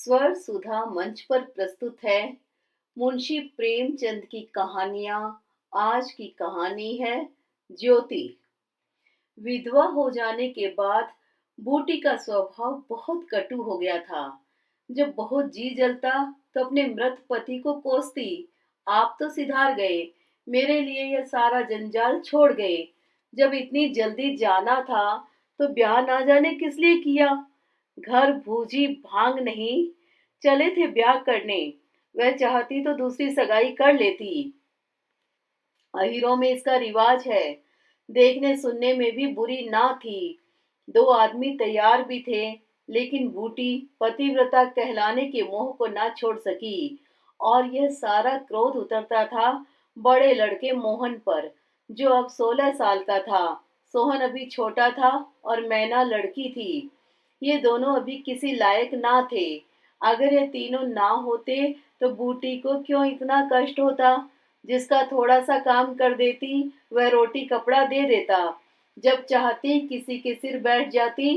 स्वर सुधा मंच पर प्रस्तुत है मुंशी प्रेमचंद की कहानियां। आज की कहानी है ज्योति। विधवा हो जाने के बाद बूटी का स्वभाव बहुत कटु हो गया था। जब बहुत जी जलता तो अपने मृत पति को कोसती, आप तो सिधार गए, मेरे लिए यह सारा जंजाल छोड़ गए। जब इतनी जल्दी जाना था तो ब्याह ना जाने किस लिए किया। घर भूजी भांग नहीं, चले थे ब्याह करने। वह चाहती तो दूसरी सगाई कर लेती। अहीरों में इसका रिवाज है। देखने सुनने में भी बुरी ना थी। दो आदमी तैयार भी थे, लेकिन बूटी पतिव्रता कहलाने के मोह को ना छोड़ सकी। और यह सारा क्रोध उतरता था बड़े लड़के मोहन पर, जो अब 16 साल का था। सोहन अभी छोटा था और मैना लड़की थी। ये दोनों अभी किसी लायक ना थे। अगर ये तीनों ना होते तो बूटी को क्यों इतना कष्ट होता। जिसका थोड़ा सा काम कर देती वह रोटी कपड़ा दे देता। जब चाहती किसी के सिर बैठ जाती।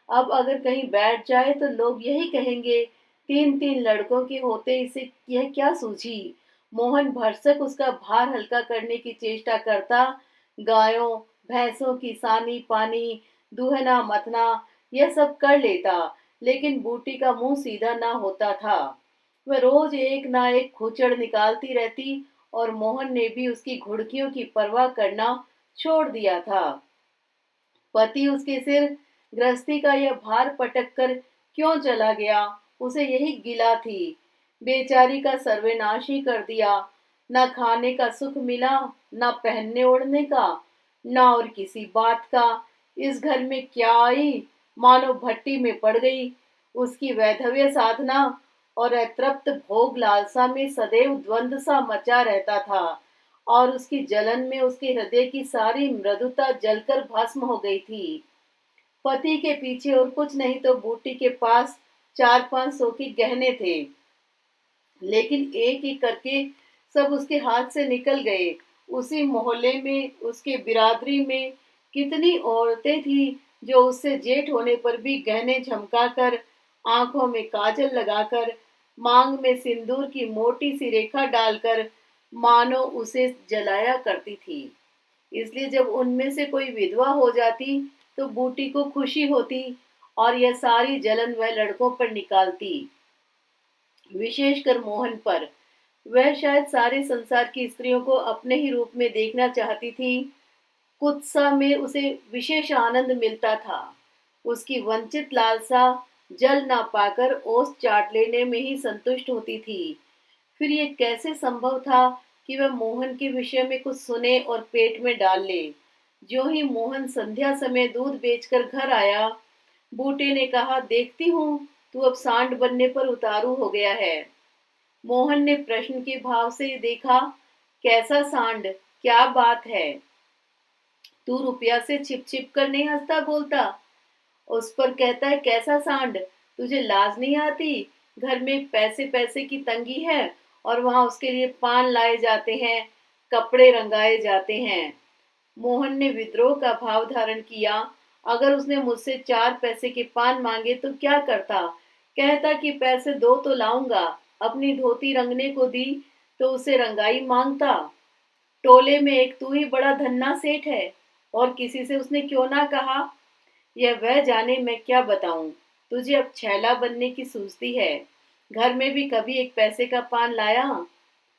अब अगर कहीं बैठ जाए तो लोग यही कहेंगे, तीन तीन लड़कों के होते इसे यह क्या सूझी। मोहन भरसक उसका भार हल्का करने की चेष्टा करता। गायों भैंसों की सानी पानी, दूहना मथना, यह सब कर लेता। लेकिन बूटी का मुंह सीधा ना होता था। वह रोज एक ना एक खुचड़ निकालती रहती और मोहन ने भी उसकी घुड़कियों की परवाह करना छोड़ दिया था। पति उसके सिर गृहस्थी का यह भार पटक कर क्यों चला गया, उसे यही गिला थी। बेचारी का सर्वनाश ही कर दिया। न खाने का सुख मिला, न पहनने ओढ़ने का, न और किसी बात का। इस घर में क्या आई, मानो भट्टी में पड़ गई। उसकी वैधव्य साधना और अतृप्त भोग लालसा में सदैव द्वंद्व सा मचा रहता था। और उसकी जलन में उसके हृदय की सारी मृदुता जलकर भस्म हो गई थी। पति के पीछे और कुछ नहीं तो बूटी के पास 4-5 सौ के गहने थे, लेकिन एक एक करके सब उसके हाथ से निकल गए। उसी मोहल्ले में, उसके बिरादरी में कितनी औरतें थी जो उससे जेठ होने पर भी गहने झमकाकर, आंखों में काजल लगाकर, मांग में सिंदूर की मोटी सी रेखा डालकर मानो उसे जलाया करती थी। इसलिए जब उनमें से कोई विधवा हो जाती तो बूटी को खुशी होती और यह सारी जलन वह लड़कों पर निकालती, विशेषकर मोहन पर। वह शायद सारे संसार की स्त्रियों को अपने ही रूप में देखना चाहती थी। कुत्सा में उसे विशेष आनंद मिलता था। उसकी वंचित लालसा जल ना पाकर ओस चाट लेने में ही संतुष्ट होती थी। फिर ये कैसे संभव था कि वह मोहन के विषय में कुछ सुने और पेट में डाल ले। जो ही मोहन संध्या समय दूध बेचकर घर आया, बूटे ने कहा, देखती हूँ तू अब सांड बनने पर उतारू हो गया है। मोहन ने प्रश्न के भाव से देखा, कैसा सांड, क्या बात है। तू रुपया से छिप छिप कर नहीं हंसता बोलता। उस पर कहता है, कैसा सांड, तुझे लाज नहीं आती। घर में पैसे पैसे की तंगी है और वहां उसके लिए पान लाए जाते हैं, कपड़े रंगाए जाते हैं। मोहन ने विद्रोह का भाव धारण किया। अगर उसने मुझसे 4 पैसे के पान मांगे तो क्या करता। कहता कि पैसे दो तो लाऊंगा। अपनी धोती रंगने को दी तो उसे रंगाई मांगता। टोले में एक तू ही बड़ा धन्ना सेठ है, और किसी से उसने क्यों ना कहा। यह वह जाने मैं क्या बताऊं। तुझे अब छैला बनने की सूझती है। घर में भी कभी 1 पैसे का पान लाया।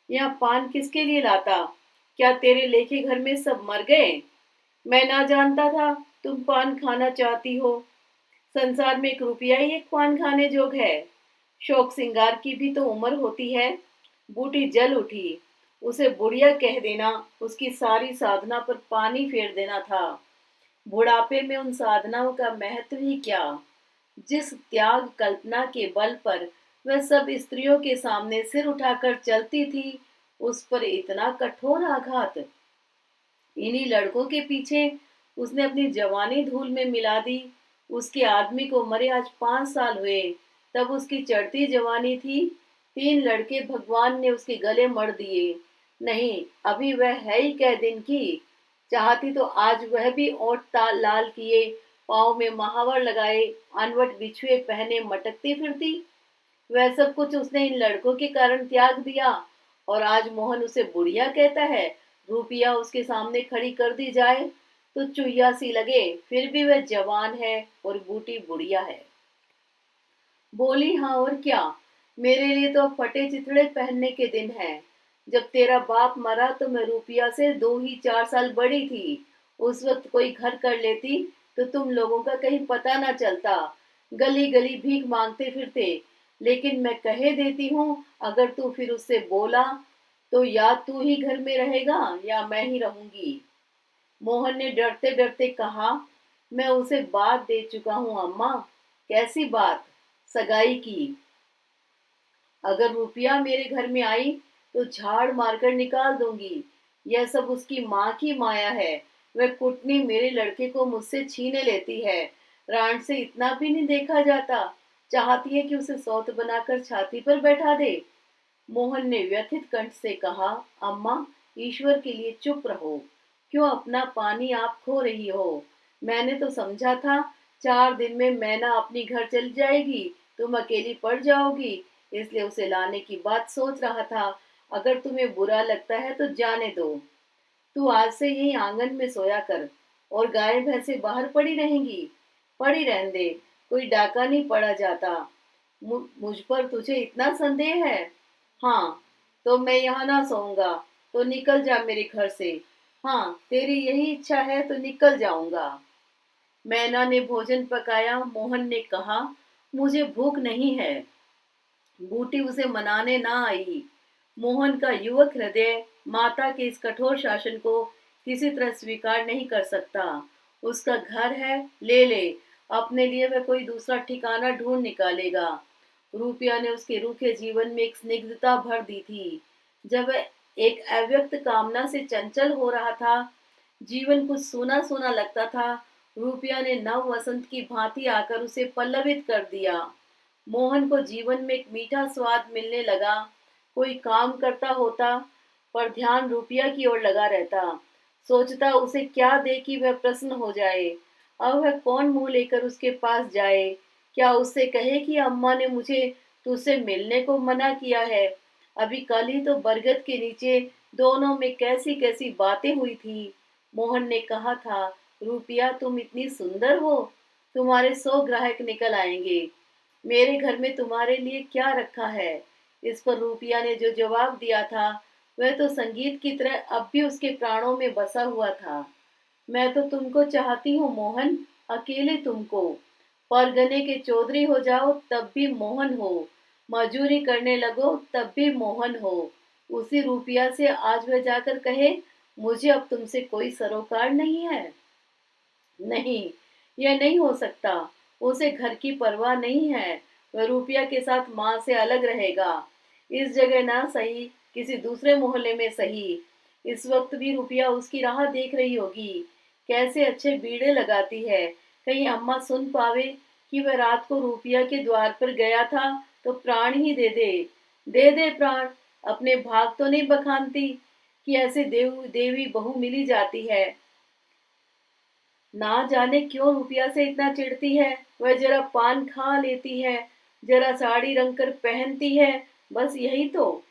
यहाँ पान किसके लिए लाता। क्या तेरे लेखे घर में सब मर गए। मैं ना जानता था तुम पान खाना चाहती हो। संसार में 1 रुपया ही एक पान खाने जोग है। शौक सिंगार की भी तो उम्र होती है। बूटी जल उठी। उसे बुढ़िया कह देना उसकी सारी साधना पर पानी फेर देना था। बुढ़ापे में उन साधनाओं का महत्व ही क्या। जिस त्याग कल्पना के बल पर वह सब स्त्रियों के सामने सिर उठाकर चलती थी, उस पर इतना कठोर आघात। इन्हीं लड़कों के पीछे उसने अपनी जवानी धूल में मिला दी। उसके आदमी को मरे आज 5 साल हुए, तब उसकी चढ़ती जवानी थी। 3 लड़के भगवान ने उसके गले मड़ दिए। नहीं, अभी वह है ही कै दिन की। चाहती तो आज वह भी ओठ ताल लाल किए, पाँव में महावर लगाए, अनवट बिछुए पहने मटकती फिरती। वह सब कुछ उसने इन लड़कों के कारण त्याग दिया और आज मोहन उसे बुढ़िया कहता है। रूपिया उसके सामने खड़ी कर दी जाए तो चुहिया सी लगे, फिर भी वह जवान है और बूटी बुढ़िया है। बोली, हाँ और क्या, मेरे लिए तो अब फटे चिथड़े पहनने के दिन है। जब तेरा बाप मरा तो मैं रूपिया से 2 ही 4 साल बड़ी थी। उस वक्त कोई घर कर लेती तो तुम लोगों का कहीं पता ना चलता, गली गली भीख मांगते फिरते। लेकिन मैं कहे देती हूँ, अगर तू फिर उससे बोला तो या तू ही घर में रहेगा या मैं ही रहूंगी। मोहन ने डरते डरते कहा, मैं उसे बात दे चुका हूँ अम्मा। कैसी बात? सगाई की। अगर रुपया मेरे घर में आई तो झाड़ मारकर निकाल दूंगी। यह सब उसकी माँ की माया है। वह कुटनी मेरे लड़के को मुझसे छीने लेती है। रांड से इतना भी नहीं देखा जाता। चाहती है कि उसे सौत बनाकर छाती पर बैठा दे। मोहन ने व्यथित कंठ से कहा, अम्मा, ईश्वर के लिए चुप रहो। क्यों अपना पानी आप खो रही हो? मैंने तो समझा था 4 दिन में मैना अपनी घर चली जाएगी, तुम अकेली पड़ जाओगी, इसलिए उसे लाने की बात सोच रहा था। अगर तुम्हें बुरा लगता है तो जाने दो। तू आज से यही आंगन में सोया कर और गाय भैंसे बाहर पड़ी रहेंगी। पड़ी रहने दे, कोई डाका नहीं पड़ा जाता। मुझ पर तुझे इतना संदेह है? हाँ, तो मैं यहाँ ना सोऊंगा, तो निकल जा मेरे घर से। हाँ, तेरी यही इच्छा है तो निकल जाऊंगा। मैना ने भोजन पकाया। मोहन ने कहा, मुझे भूख नहीं है। बूटी उसे मनाने ना आई। मोहन का युवक हृदय माता के इस कठोर शासन को किसी तरह स्वीकार नहीं कर सकता। उसका घर है, ले ले। अपने लिए वह कोई दूसरा ठिकाना ढूंढ निकालेगा। रूपिया ने उसके रूखे जीवन में एक स्निग्धता भर दी थी। जब वह एक अव्यक्त कामना से चंचल हो रहा था, जीवन कुछ सूना सूना लगता था, रूपिया ने नव वसंत की भांति आकर उसे पल्लवित कर दिया। मोहन को जीवन में एक मीठा स्वाद मिलने लगा। कोई काम करता होता पर ध्यान रुपया की ओर लगा रहता। सोचता उसे क्या दे कि वह प्रसन्न हो जाए। अब वह कौन मुंह लेकर उसके पास जाए? क्या उससे कहे कि अम्मा ने मुझे तुझसे मिलने को मना किया है? अभी कल ही तो बरगद के नीचे दोनों में कैसी कैसी बातें हुई थी। मोहन ने कहा था, रूपिया तुम इतनी सुंदर हो, तुम्हारे 100 ग्राहक निकल आएंगे। मेरे घर में तुम्हारे लिए क्या रखा है? इस पर रूपिया ने जो जवाब दिया था वह तो संगीत की तरह अब भी उसके प्राणों में बसा हुआ था। मैं तो तुमको चाहती हूँ मोहन, अकेले तुमको। परगने के चौधरी हो जाओ तब भी मोहन हो, मजूरी करने लगो तब भी मोहन हो। उसी रूपिया से आज वह जाकर कहे, मुझे अब तुमसे कोई सरोकार नहीं है। नहीं, यह नहीं हो सकता। उसे घर की परवाह नहीं है। वह रुपया के साथ माँ से अलग रहेगा। इस जगह ना सही, किसी दूसरे मोहल्ले में सही। इस वक्त भी रुपया उसकी राह देख रही होगी। कैसे अच्छे बीड़े लगाती है। कहीं अम्मा सुन पावे कि वह रात को रुपया के द्वार पर गया था तो प्राण ही दे दे। दे दे प्राण। अपने भाग तो नहीं बखानती कि ऐसे देवी बहू मिली जाती है। ना जाने क्यों रुपया से इतना चिढ़ती है। वह जरा पान खा लेती है, जरा साड़ी रंग कर पहनती है, बस यही तो।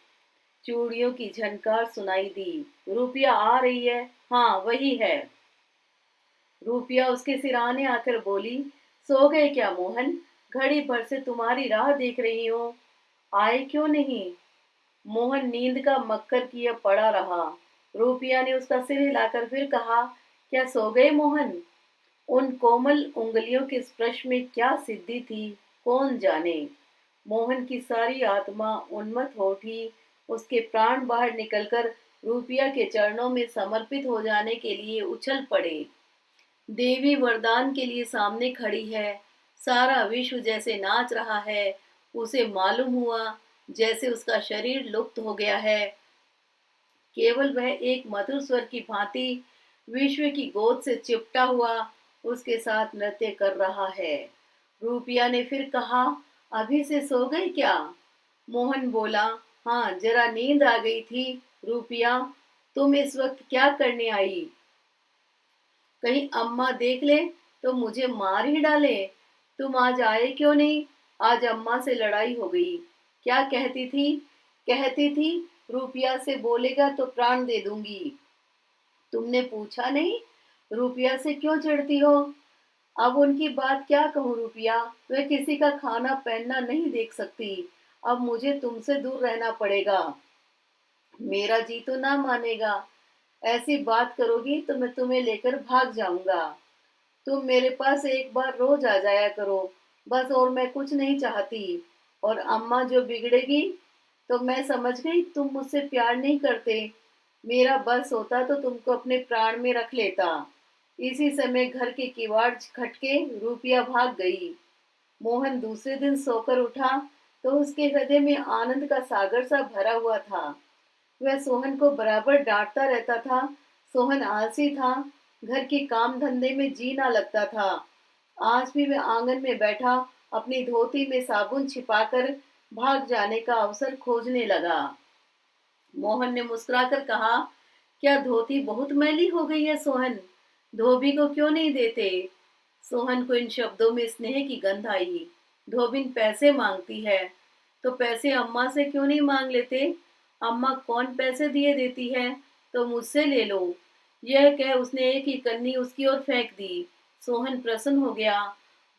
चूड़ियों की झनकार सुनाई दी। रुपया आ रही है। हाँ, वही है। रुपया उसके सिरहाने आकर बोली, सो गए क्या मोहन? घड़ी भर से तुम्हारी राह देख रही हूँ, आए क्यों नहीं? मोहन नींद का मक्कर किए पड़ा रहा। रुपया ने उसका सिर हिलाकर फिर कहा, क्या सो गए मोहन? उन कोमल उंगलियों के स्पर्श में क्या सिद्धि थी, कौन जाने। मोहन की सारी आत्मा उन्मत्त हो उठी। उसके प्राण बाहर निकलकर रुपया के चरणों में समर्पित हो जाने के लिए उछल पड़े। देवी वरदान के लिए सामने खड़ी है। सारा विश्व जैसे नाच रहा है। उसे मालूम हुआ जैसे उसका शरीर लुप्त हो गया है। केवल वह एक मधुर स्वर की भांति विश्व की गोद से चिपटा हुआ उसके साथ नृत्य कर रहा है। रूपिया ने फिर कहा, अभी से सो गई क्या? मोहन बोला, हाँ, जरा नींद आ गई थी। रूपिया, तुम इस वक्त क्या करने आई? कहीं अम्मा देख ले तो मुझे मार ही डाले। तुम आज आए क्यों नहीं? आज अम्मा से लड़ाई हो गई। क्या कहती थी? कहती थी रुपया से बोलेगा तो प्राण दे दूंगी। तुमने पूछा नहीं रुपया से क्यों चिढ़ती हो? अब उनकी बात क्या कहूँ रुपया, वह किसी का खाना पहनना नहीं देख सकती। अब मुझे तुमसे दूर रहना पड़ेगा। मेरा जी तो ना मानेगा। ऐसी बात करोगी तो मैं तुम्हें लेकर भाग जाऊंगा। तुम मेरे पास एक बार रोज आ जाया करो, बस, और मैं कुछ नहीं चाहती। और अम्मा जो बिगड़ेगी तो मैं समझ गई तुम मुझसे प्यार नहीं करते। मेरा बस होता तो तुमको अपने प्राण में रख लेता। इसी समय घर के किवाड़ खटके रूपिया भाग गई। मोहन दूसरे दिन सोकर उठा तो उसके हृदय में आनंद का सागर सा भरा हुआ था। वह सोहन को बराबर डांटता रहता था। सोहन आलसी था, घर के काम धंधे में जी ना लगता था। आज भी वह आंगन में बैठा अपनी धोती में साबुन छिपाकर भाग जाने का अवसर खोजने लगा। मोहन ने मुस्कुराकर कहा, क्या धोती बहुत मैली हो गई है सोहन? धोबी को क्यों नहीं देते? सोहन को इन शब्दों में स्नेह की गंध आई। धोबिन पैसे मांगती है तो पैसे अम्मा से क्यों नहीं मांग लेते? अम्मा कौन पैसे दिए देती है, तो मुझसे ले लो। यह कह उसने एक ही कन्नी उसकी ओर फेंक दी। सोहन प्रसन्न हो गया।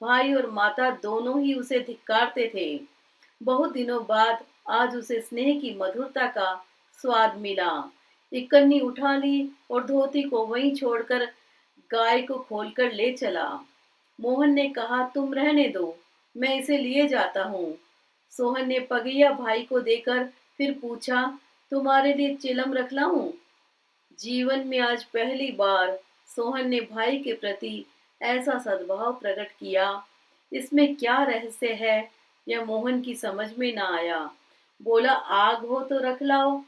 भाई और माता दोनों ही उसे धिक्कारते थे। बहुत दिनों बाद आज उसे स्नेह की मधुरता का स्वाद मिला। एक कन्नी उठा ली और धोती को वहीं छोड़कर गाय को खोलकर ले चला। मोहन ने कहा, तुम रहने दो, मैं इसे लिए जाता हूँ। सोहन ने पगैया भाई को देकर फिर पूछा, तुम्हारे लिए चिलम रख लाऊं? जीवन में आज पहली बार सोहन ने भाई के प्रति ऐसा सद्भाव प्रकट किया। इसमें क्या रहस्य है, यह मोहन की समझ में ना आया। बोला, आग हो तो रख लाओ।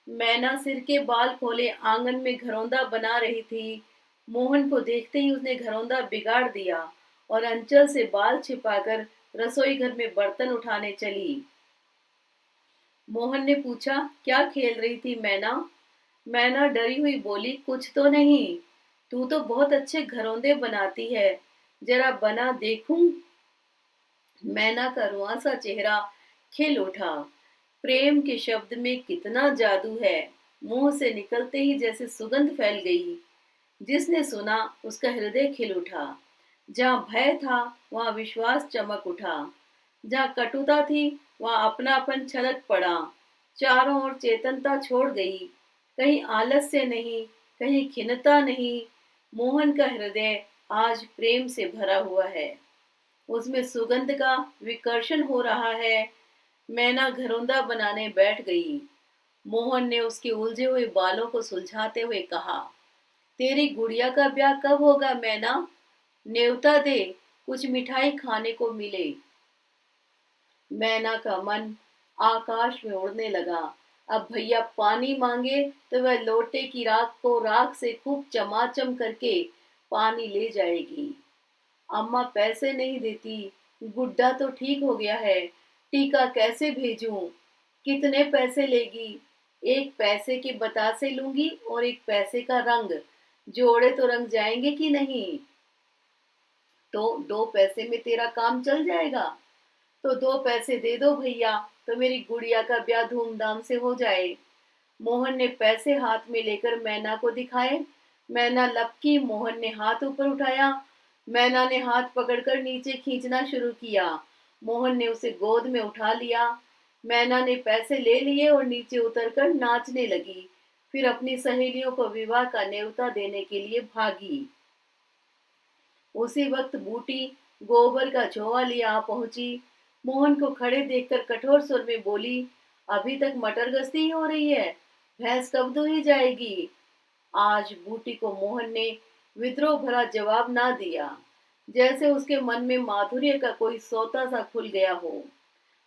मैना सिर के बाल खोले आंगन में घरौंदा बना रही थी। मोहन को देखते ही उसने घरौंदा बिगाड़ दिया और अंचल से बाल छिपाकर रसोई घर में बर्तन उठाने चली। मोहन ने पूछा, क्या खेल रही थी मैना? मैना डरी हुई बोली, कुछ तो नहीं। तू तो बहुत अच्छे घरौंदे बनाती है, जरा बना देखूं। मैना का रुआंसा चेहरा खिल उठा। प्रेम के शब्द में कितना जादू है। मुंह से निकलते ही जैसे सुगंध फैल गई। जिसने सुना उसका हृदय खिल उठा। जहाँ भय था वहाँ विश्वास चमक उठा। जहाँ कटुता थी वहाँ अपनापन छलक पड़ा। चारों ओर चेतनता छोड़ गई। कहीं आलस्य नहीं, कहीं खिन्नता नहीं। मोहन का हृदय आज प्रेम से भरा हुआ है। उसमें सुगंध का विकर्षण हो रहा है। मैना घरौंदा बनाने बैठ गई। मोहन ने उसके उलझे हुए बालों को सुलझाते हुए कहा, तेरी गुड़िया का ब्याह कब होगा मैना? न्योता दे, कुछ मिठाई खाने को मिले। मैना का मन आकाश में उड़ने लगा। अब भैया पानी मांगे तो वह लोटे की राख को राख से खूब चमाचम करके पानी ले जाएगी। अम्मा पैसे नहीं देती। गुड्डा तो ठीक हो गया है, टीका कैसे भेजूं? कितने पैसे लेगी? एक पैसे के बतासे लूंगी और एक पैसे का रंग। जोड़े तो रंग जाएंगे कि नहीं? तो 2 पैसे में तेरा काम चल जाएगा। तो 2 पैसे दे दो भैया, तो मेरी गुड़िया का ब्याह धूमधाम से हो जाए। मोहन ने पैसे हाथ में लेकर मैना को दिखाए। मैना लपकी। मोहन ने हाथ ऊपर उठाया। मैना ने हाथ पकड़कर नीचे खींचना शुरू किया। मोहन ने उसे गोद में उठा लिया। मैना ने पैसे ले लिए और नीचे उतरकर नाचने लगी। फिर अपनी सहेलियों को विवाह का न्योता देने के लिए भागी। उसी वक्त बूटी गोबर का झोवा लिए आ पहुंची। मोहन को खड़े देखकर कठोर स्वर में बोली, अभी तक मटर गश्ती ही हो रही है, भैंस कब दुही जाएगी? आज बूटी को मोहन ने विद्रोह भरा जवाब ना दिया। जैसे उसके मन में माधुर्य का कोई सोता सा खुल गया हो।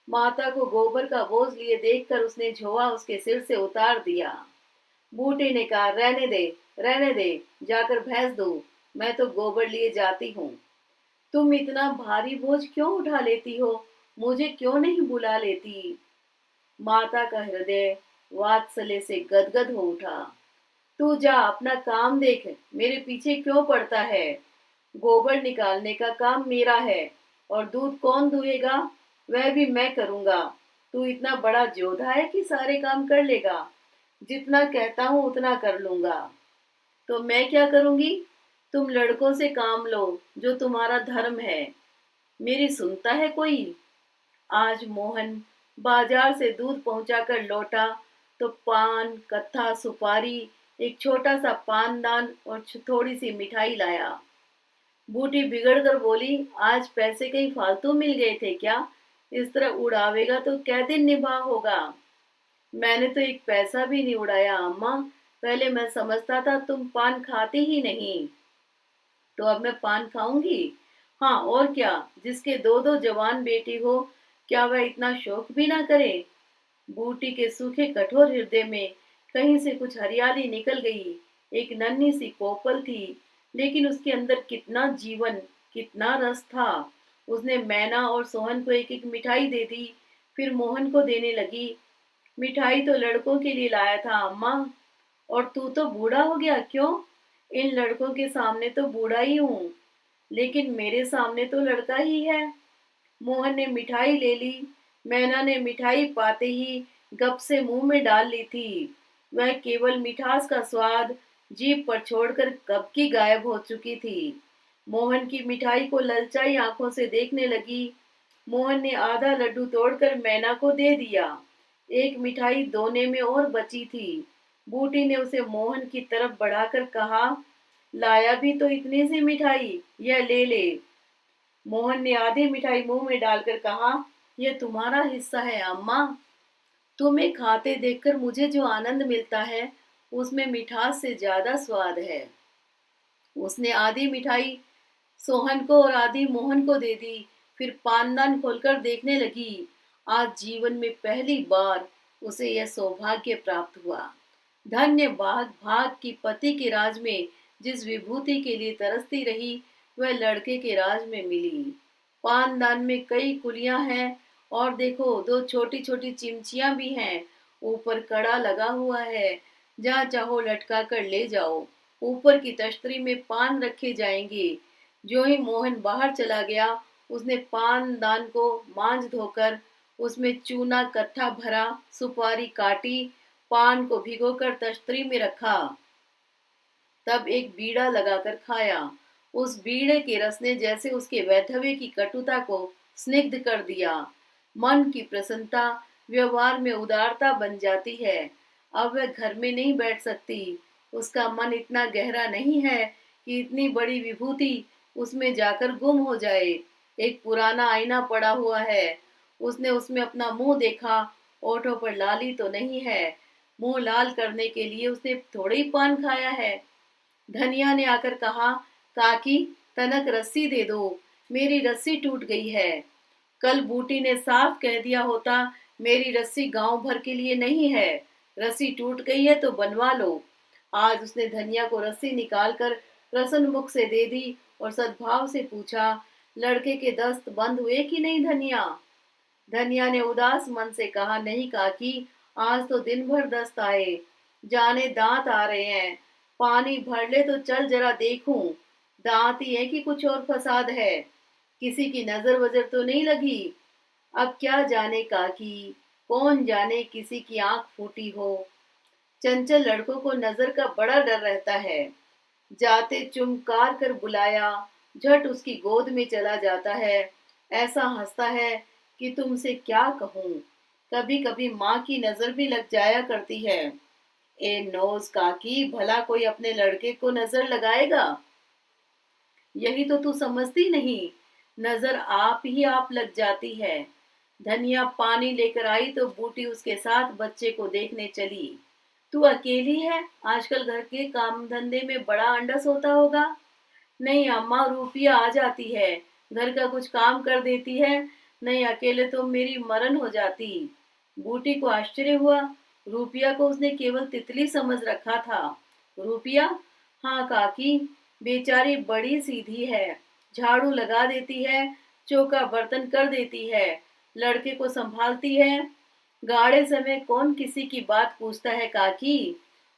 माता को गोबर का बोझ लिए देखकर उसने झोवा उसके सिर से उतार दिया। बूटी ने कहा, रहने दे, रहने दे, जाकर भैंस दो, मैं तो गोबर लिए जाती हूँ। तुम इतना भारी बोझ क्यों उठा लेती हो? मुझे क्यों नहीं बुला लेती? माता का हृदय वात्सल्य से गदगद हो उठा। तू जा अपना काम देख, मेरे पीछे क्यों पड़ता है? गोबर निकालने का काम मेरा है और दूध कौन दुहेगा? वह भी मैं करूंगा। तू इतना बड़ा जोधा है कि सारे काम कर लेगा। जितना कहता हूँ उतना कर लूंगा। तो मैं क्या करूंगी? तुम लड़कों से काम लो, जो तुम्हारा धर्म है। मेरी सुनता है कोई? आज मोहन बाजार से दूध पहुंचाकर लौटा तो पान, कत्था, सुपारी, एक छोटा सा पानदान और थोड़ी सी मिठाई लाया। बूटी बिगड़ कर बोली, आज पैसे कहीं फालतू मिल गए थे क्या? इस तरह उड़ावेगा तो क्या दिन निभा होगा? मैंने तो एक पैसा भी नहीं उड़ाया अम्मा। पहले मैं समझता था तुम पान खाती ही नहीं, तो अब मैं पान खाऊंगी। हाँ और क्या, जिसके दो दो जवान बेटी हो, क्या वह इतना शौक भी ना करे? बूटी के सूखे कठोर हृदय में कहीं से कुछ हरियाली निकल गई। एक नन्ही सी कोपल थी, लेकिन उसके अंदर कितना जीवन, कितना रस था। उसने मैना और सोहन को एक एक मिठाई दे दी, फिर मोहन को देने लगी। मिठाई तो लड़कों के लिए लाया था अम्मा। और तू तो बूढ़ा हो गया क्यों? इन लड़कों के सामने तो बूढ़ा ही हूँ, लेकिन मेरे सामने तो लड़का ही है। मोहन ने मिठाई ले ली। मैना ने मिठाई पाते ही गप से मुंह में डाल ली थी। वह केवल मिठास का स्वाद जीभ पर छोड़कर कब की गायब हो चुकी थी। मोहन की मिठाई को ललचाई आंखों से देखने लगी। मोहन ने आधा लड्डू तोड़कर मैना को दे दिया। एक मिठाई दोने में और बची थी। बूटी ने उसे मोहन की तरफ बढ़ाकर कहा, लाया भी तो इतनी सी मिठाई, यह ले ले। मोहन ने आधी मिठाई मुंह में डालकर कहा, यह तुम्हारा हिस्सा है अम्मा। तुम्हें खाते देखकर मुझे जो आनंद मिलता है, उसमें मिठास से ज्यादा स्वाद है। उसने आधी मिठाई सोहन को और आधी मोहन को दे दी, फिर पानदान खोलकर देखने लगी। आज जीवन में पहली बार उसे यह सौभाग्य प्राप्त हुआ। धन्य भाग की पति के राज में जिस विभूति के लिए तरसती रही, वह लड़के के राज में मिली। पानदान में कई कुलियां हैं, और देखो दो छोटी छोटी चिमचियां भी हैं। ऊपर कड़ा लगा हुआ है, जहाँ चाहो लटका कर ले जाओ। ऊपर की तश्तरी में पान रखे जाएंगे। जो ही मोहन बाहर चला गया, उसने पानदान को मांज धोकर उसमें चूना कट्ठा भरा, सुपारी काटी, पान को भिगोकर तश्तरी में रखा, तब एक बीड़ा लगाकर खाया। उस बीड़े के रस ने जैसे उसके वैधव्य की कटुता को स्निग्ध कर दिया। मन की प्रसन्नता व्यवहार में उदारता बन जाती है। अब वह घर में नहीं बैठ सकती। उसका मन इतना गहरा नहीं है कि इतनी बड़ी विभूति उसमें जाकर गुम हो जाए। एक पुराना आईना पड़ा हुआ है। उसने उसमें अपना मुंह देखा। ओठों पर लाली तो नहीं है। मुंह लाल करने के लिए उसने थोड़े ही पान खाया है। धनिया ने आकर कहा, काकी तनक रस्सी दे दो, मेरी रस्सी टूट गई है। कल बूटी ने साफ कह दिया होता, मेरी रस्सी गांव भर के लिए नहीं है, रस्सी टूट गई है तो बनवा लो। आज उसने धनिया को रस्सी निकालकर प्रसन्न मुख से दे दी और सद्भाव से पूछा, लड़के के दस्त बंद हुए कि नहीं धनिया? धनिया ने उदास मन से कहा, नहीं काकी, आज तो दिन भर दस्त आए, जाने दांत आ रहे हैं। पानी भर ले तो चल जरा देखूं, दांत ही है कि कुछ और फसाद है, किसी की नजर वजर तो नहीं लगी। अब क्या जाने काकी, कौन जाने किसी की आंख फूटी हो। चंचल लड़कों को नजर का बड़ा डर रहता है। जाते चुमकार कर बुलाया, झट उसकी गोद में चला जाता है। ऐसा हंसता है कि तुमसे क्या कहूं। कभी कभी माँ की नजर भी लग जाया करती है। ए नोज काकी, भला कोई अपने लड़के को नजर लगाएगा? यही तो तू समझती नहीं, नजर आप ही आप लग जाती है। धनिया पानी लेकर आई तो बूटी उसके साथ बच्चे को देखने चली। तू अकेली है? आजकल घर के काम धंधे में बड़ा अंडस होता होगा। नहीं अम्मा, रूपिया आ जाती है, घर का कुछ काम कर देती है। नहीं अकेले तो मेरी मरण हो जाती। बूटी को आश्चर्य हुआ। रूपिया को उसने केवल तितली समझ रखा था। रूपिया? हाँ काकी, बेचारी बड़ी सीधी है, झाड़ू लगा देती है, चौका बर्तन कर देती है, लड़के को संभालती है। गाड़े समय कौन किसी की बात पूछता है काकी?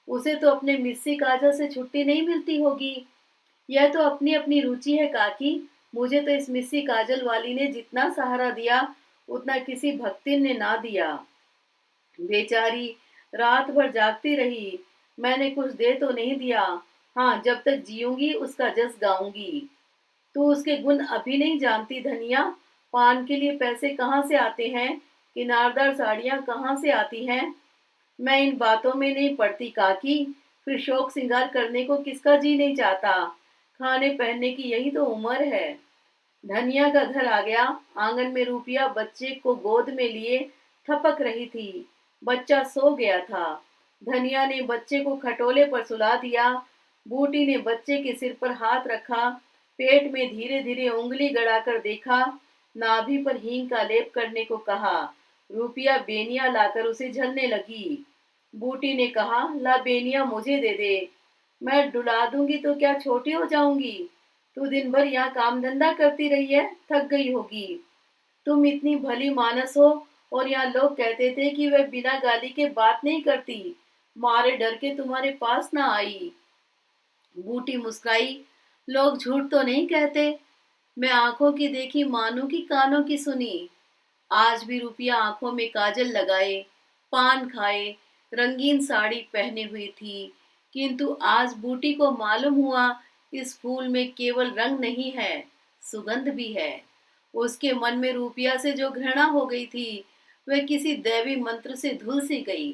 उसे तो अपने मिस्सी काजल से छुट्टी नहीं मिलती होगी। यह तो अपनी अपनी रुचि है काकी। मुझे तो इस मिस्सी काजल वाली ने जितना सहारा दिया, उतना किसी भक्तिन ने ना दिया। बेचारी रात भर जागती रही। मैंने कुछ दे तो नहीं दिया। हाँ, जब तक जीऊंगी उसका जस गाऊंगी। तू उसके गुण अभी नहीं जानती धनिया। पान के लिए पैसे कहाँ से आते हैं, किनारदार साड़ियाँ कहाँ से आती हैं। मैं इन बातों में नहीं पड़ती काकी। फिर शौक श्रृंगार करने को किसका जी नहीं चाहता। खाने पहनने की यही तो उम्र है। धनिया का घर आ गया। आंगन में रूपिया बच्चे को गोद में लिए थपक रही थी। बच्चा सो गया था। धनिया ने बच्चे को खटोले पर सुला दिया। बूटी ने बच्चे के सिर पर हाथ रखा, पेट में धीरे धीरे उंगली गड़ाकर देखा, नाभि पर हींग का लेप करने को कहा। रूपिया बेनिया लाकर उसे झलने लगी। बूटी ने कहा, ला बेनिया मुझे दे दे। मैं डुला दूंगी तो क्या छोटी हो जाऊंगी। तू दिन भर यहाँ काम धंधा करती रही है, थक गई होगी। तुम इतनी भली मानस हो, और यहाँ लोग कहते थे कि वह बिना गाली के बात नहीं करती, मारे डर के तुम्हारे पास ना आई। बूटी मुस्काई। लोग झूठ तो नहीं कहते। मैं आंखों की देखी मानू की कानों की सुनी। आज भी रुपया आंखों में काजल लगाए, पान खाए, रंगीन साड़ी पहने हुई थी। किंतु आज बूटी को मालूम हुआ, इस फूल में केवल रंग नहीं है, सुगंध भी है। उसके मन में रुपया से जो घृणा हो गई थी, वह किसी दैवी मंत्र से धुल सी गई।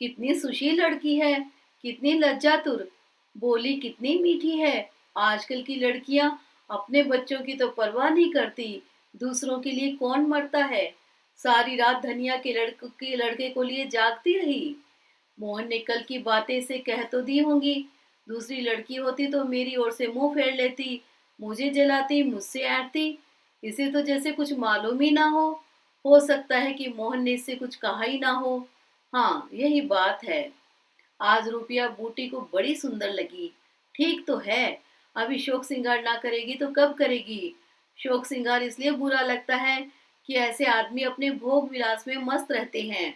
कितनी सुशील लड़की है, कितनी लज्जातुर, बोली कितनी मीठी है। आजकल की लड़कियां अपने बच्चों की तो परवाह नहीं करती, दूसरों के लिए कौन मरता है। सारी रात धनिया के लड़के को लिए जागती रही। मोहन ने कल की बातें इसे कह तो दी होंगी। दूसरी लड़की होती तो मेरी ओर से मुंह फेर लेती, मुझे जलाती, मुझसे ऐंठती। इसे तो जैसे कुछ मालूम ही ना हो। हो सकता है कि मोहन ने इससे कुछ कहा ही ना हो। हाँ, यही बात है। आज रुपया बूटी को बड़ी सुंदर लगी। ठीक तो है, अभी शौक श्रृंगार ना करेगी तो कब करेगी। शौक श्रृंगार इसलिए बुरा लगता है कि ऐसे आदमी अपने भोग विलास में मस्त रहते हैं।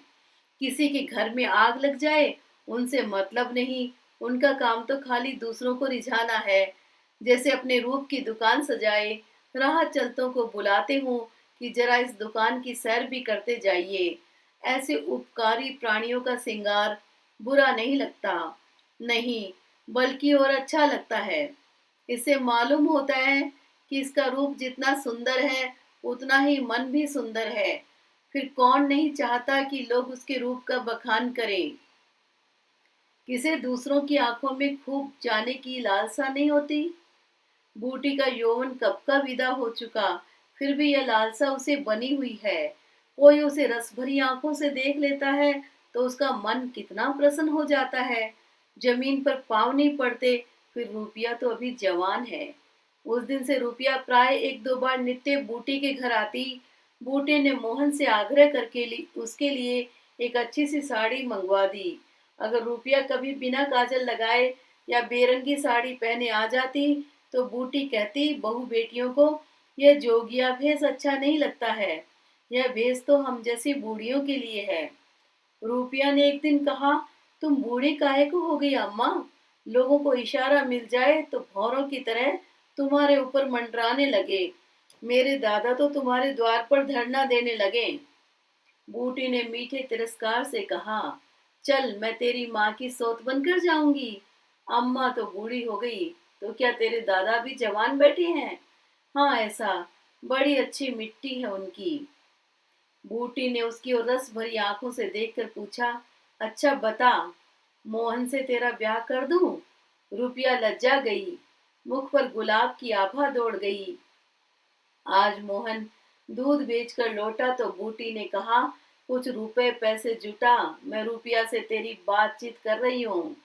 किसी के घर में आग लग जाए, उनसे मतलब नहीं। उनका काम तो खाली दूसरों को रिझाना है। जैसे अपने रूप की दुकान सजाए, राह चलतों को बुलाते हो कि जरा इस दुकान की सैर भी करते जाइए। ऐसे उपकारी प्राणियों का श्रृंगार बुरा नहीं लगता, नहीं, बल्कि और अच्छा लगता है। इससे मालूम होता है कि इसका रूप जितना सुंदर है, उतना ही मन भी सुंदर है। फिर कौन नहीं चाहता कि लोग उसके रूप का बखान करें। किसे दूसरों की आंखों में खूब जाने की लालसा नहीं होती। बूटी का यौवन कब का विदा हो चुका, फिर भी यह लालसा उसे बनी हुई है। कोई उसे रस भरी आंखों से देख लेता है तो उसका मन कितना प्रसन्न हो जाता है। जमीन पर पांव नहीं पड़ते। फिर रूपिया तो अभी जवान है। उस दिन से रूपिया प्राय एक दो बार नित्य बूटी के घर आती। बूटी ने मोहन से आग्रह करके उसके लिए एक अच्छी सी साड़ी मंगवा दी। अगर रूपिया कभी बिना काजल लगाए या बेरंगी साड़ी पहने आ जाती तो बूटी कहती बहू बेटियों को, यह जोगिया भेष अच्छा नहीं लगता है। यह भेष तो हम जैसी बूढ़ियों के लिए है। रूपिया ने एक दिन कहा, तुम बूढ़ी काहे को हो गई अम्मा। लोगों को इशारा मिल जाए तो भौरों की तरह तुम्हारे ऊपर मंडराने लगे। मेरे दादा तो तुम्हारे द्वार पर धरना देने लगे। बूटी ने मीठे तिरस्कार से कहा, चल मैं तेरी माँ की सौत बनकर जाऊंगी। अम्मा तो बूढ़ी हो गई, तो क्या तेरे दादा भी जवान बैठे हैं। हाँ, ऐसा, बड़ी अच्छी मिट्टी है उनकी। बूटी ने उसकी ओर रस भरी आंखों से देखकर पूछा, अच्छा बता, मोहन से तेरा ब्याह कर दूं। रुपया लज्जा गई, मुख पर गुलाब की आभा दौड़ गई। आज मोहन दूध बेचकर लौटा तो बूटी ने कहा, कुछ रुपए पैसे जुटा, मैं रुपया से तेरी बातचीत कर रही हूँ।